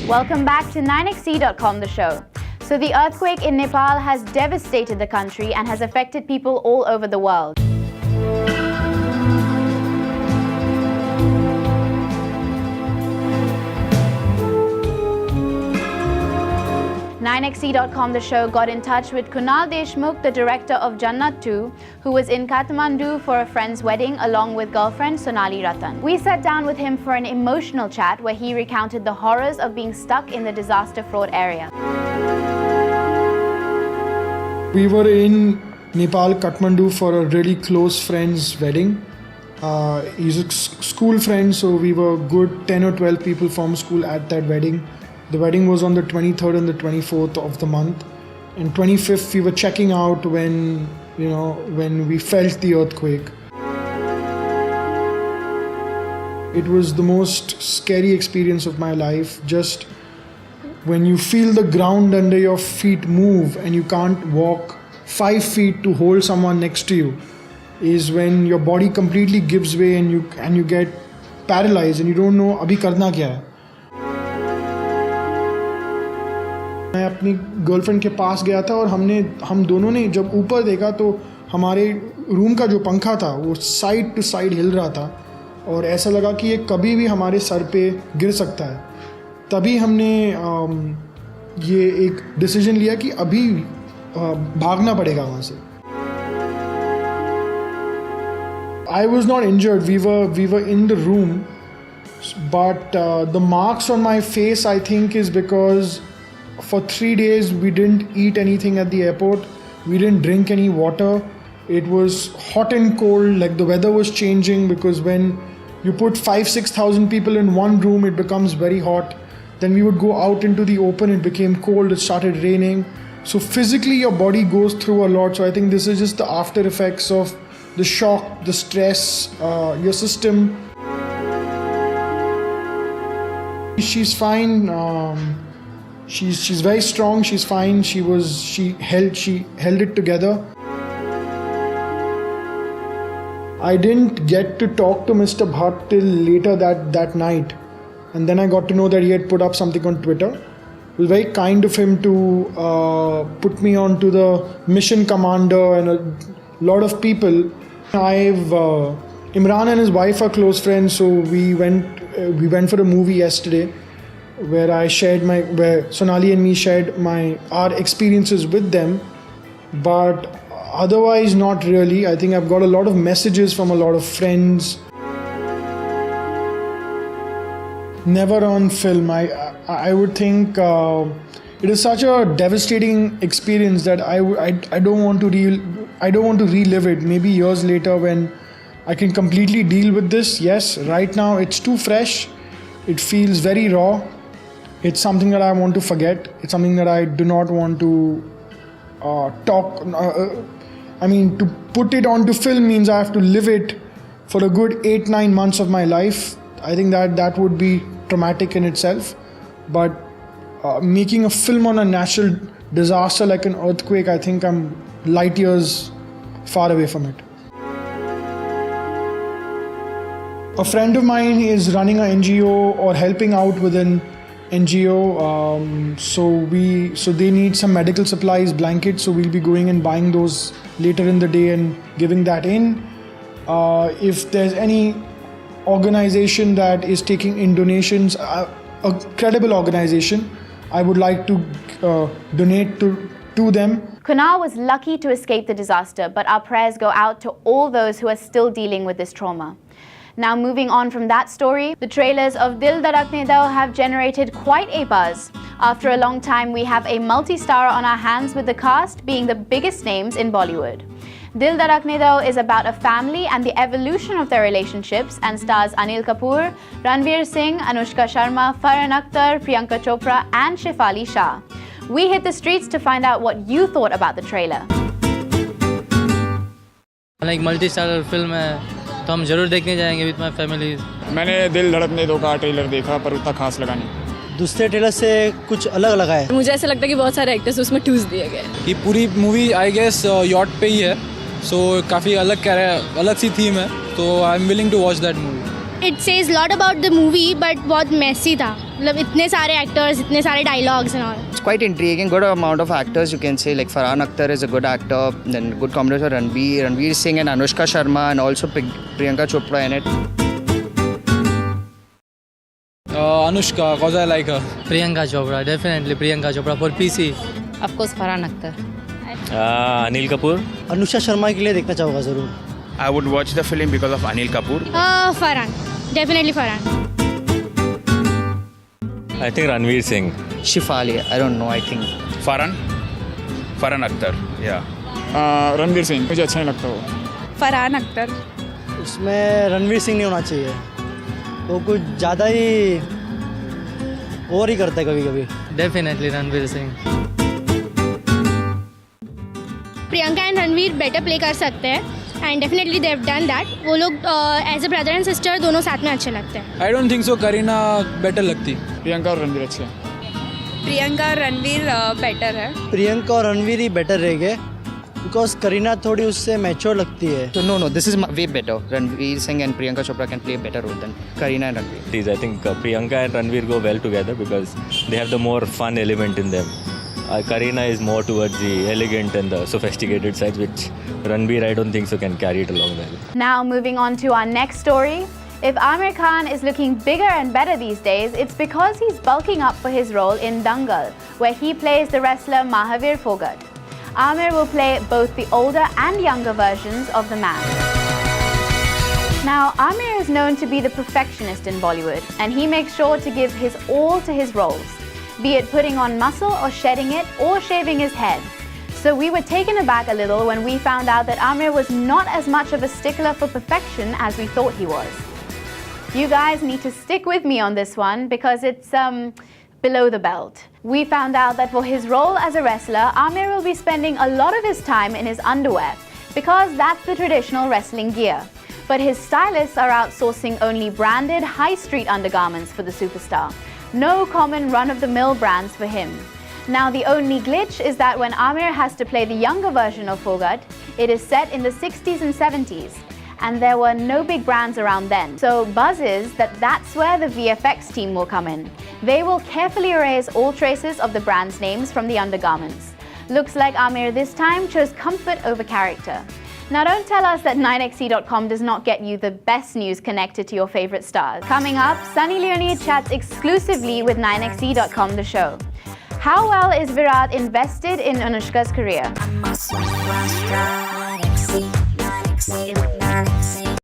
Welcome back to 9XE.com, the show. So the earthquake in Nepal has devastated the country and has affected people all over the world. 9XE.com, the show, got in touch with Kunal Deshmukh, the director of Jannat 2, who was in Kathmandu for a friend's wedding along with girlfriend Sonali Ratan. We sat down with him for an emotional chat where he recounted the horrors of being stuck in the disaster-fraught area. We were in Nepal, Kathmandu for a really close friend's wedding. He's a school friend, so we were good 10 or 12 people from school at that wedding. The wedding was on the 23rd and the 24th of the month. And 25th we were checking out when we felt the earthquake. It was the most scary experience of my life. Just when you feel the ground under your feet move and you can't walk 5 feet to hold someone next to you, is when your body completely gives way and you get paralyzed and you don't know abhi karna kya hai. मैं अपनी girlfriend के पास गया था और हम दोनों ने जब ऊपर देखा तो हमारे रूम का जो पंखा था वो साइड टू साइड हिल रहा था और ऐसा लगा कि ये कभी भी हमारे सर पे गिर सकता है. तभी हमने ये एक डिसीजन लिया कि अभी भागना पड़ेगा वहाँ से. I was not injured. We were in the room, but the marks on my face, I think, is because for 3 days we didn't eat anything at the airport. We didn't drink any water. It was hot and cold, like the weather was changing, because when you put 5,000-6,000 people in one room, it becomes very hot. Then we would go out into the open, it became cold, it started raining. So physically your body goes through a lot. So I think this is just the after effects of the shock, the stress, your system. She's fine. She's very strong. She's fine. She held it together. I didn't get to talk to Mr. Bhatt till later that night, and then I got to know that he had put up something on Twitter. It was very kind of him to put me on to the mission commander and a lot of people. Imran and his wife are close friends, so we went for a movie yesterday, where Sonali and me shared our experiences with them, but otherwise not really. I think I've got a lot of messages from a lot of friends. Never on film. I would think it is such a devastating experience that I don't want to relive it. Maybe years later when I can completely deal with this. Yes, right now it's too fresh. It feels very raw. It's something that I want to forget. It's something that I do not want to to put it onto film means I have to live it for a good 8-9 months of my life. I think that would be traumatic in itself. But making a film on a natural disaster like an earthquake, I think I'm light years far away from it. A friend of mine is running an NGO or helping out with an NGO, so they need some medical supplies, blankets, so we'll be going and buying those later in the day and giving that in. If there's any organization that is taking in donations, a credible organization, I would like to donate to them. Kunal was lucky to escape the disaster, but our prayers go out to all those who are still dealing with this trauma. Now, moving on from that story, the trailers of Dil Dhadakne Do have generated quite a buzz. After a long time, we have a multi-star on our hands, with the cast being the biggest names in Bollywood. Dil Dhadakne Do is about a family and the evolution of their relationships, and stars Anil Kapoor, Ranveer Singh, Anushka Sharma, Farhan Akhtar, Priyanka Chopra and Shefali Shah. We hit the streets to find out what you thought about the trailer. एक multi-starrer film है तो हम जरूर देखने जाएंगे with my family. मैंने दिल धड़कने दो का ट्रेलर देखा पर उतना खास लगा नहीं. दूसरे ट्रेलर से कुछ अलग लगा है. मुझे ऐसा लगता है कि बहुत सारे एक्टर्स उसमें टूज दिए गए. ये पूरी मूवी आई गेस यॉट पे ही है सो काफ़ी अलग सी थीम है, तो I am willing to watch that movie. It says a lot about the movie, but बहुत messy था. मतलब इतने सारे actors, इतने सारे dialogues and all. It's quite intriguing. Good amount of actors, you can say, like Farhan Akhtar is a good actor. Then good combination Ranveer Singh and Anushka Sharma, and also Priyanka Chopra in it. Anushka, cause I like her. Priyanka Chopra, definitely Priyanka Chopra for PC. Of course, Farhan Akhtar. Anil Kapoor. Anushka Sharma के लिए देखना चाहूँगा ज़रूर. I would watch the film because of Anil Kapoor. Farhan. Definitely Farhan. I think Ranveer Singh. Shifali, I don't know, I think. Farhan Akhtar. Yeah. Ranveer Singh, मुझे अच्छा नहीं लगता वो. Farhan Akhtar. उसमें रणवीर सिंह नहीं होना चाहिए. वो कुछ ज़्यादा ही ओवर ही करता है कभी-कभी. Definitely Ranveer Singh. Priyanka and Ranveer better play कर सकते हैं. And definitely they have done that. वो लोग as a brother and sister दोनों साथ में अच्छे लगते हैं. I don't think so Kareena better लगती. प्रियंका और रणवीर अच्छे हैं. प्रियंका और रणवीर बेटर है. प्रियंका और रणवीर ही बेटर रहेंगे, बिकॉज करीना थोड़ी उससे मैच्योर लगती है. So no, this is way better. Ranveer Singh and Priyanka Chopra can play a better role than Kareena and Ranveer. I think Priyanka and Ranveer go well together because they have the more fun element in them. Kareena is more towards the elegant and the sophisticated side, which Ranveer, I don't think so, can carry it along well. Now moving on to our next story. If Aamir Khan is looking bigger and better these days, it's because he's bulking up for his role in Dangal, where he plays the wrestler Mahavir Phogat. Aamir will play both the older and younger versions of the man. Now, Aamir is known to be the perfectionist in Bollywood, and he makes sure to give his all to his roles, be it putting on muscle or shedding it or shaving his head. So we were taken aback a little when we found out that Aamir was not as much of a stickler for perfection as we thought he was. You guys need to stick with me on this one because it's below the belt. We found out that for his role as a wrestler, Aamir will be spending a lot of his time in his underwear because that's the traditional wrestling gear. But his stylists are outsourcing only branded high street undergarments for the superstar. No common run-of-the-mill brands for him. Now the only glitch is that when Aamir has to play the younger version of Phogat, it is set in the 60s and 70s. And there were no big brands around then. So buzz is that that's where the VFX team will come in. They will carefully erase all traces of the brand's names from the undergarments. Looks like Aamir this time chose comfort over character. Now don't tell us that 9xe.com does not get you the best news connected to your favorite stars. Coming up, Sunny Leone chats exclusively with 9xe.com The Show. How well is Virat invested in Anushka's career?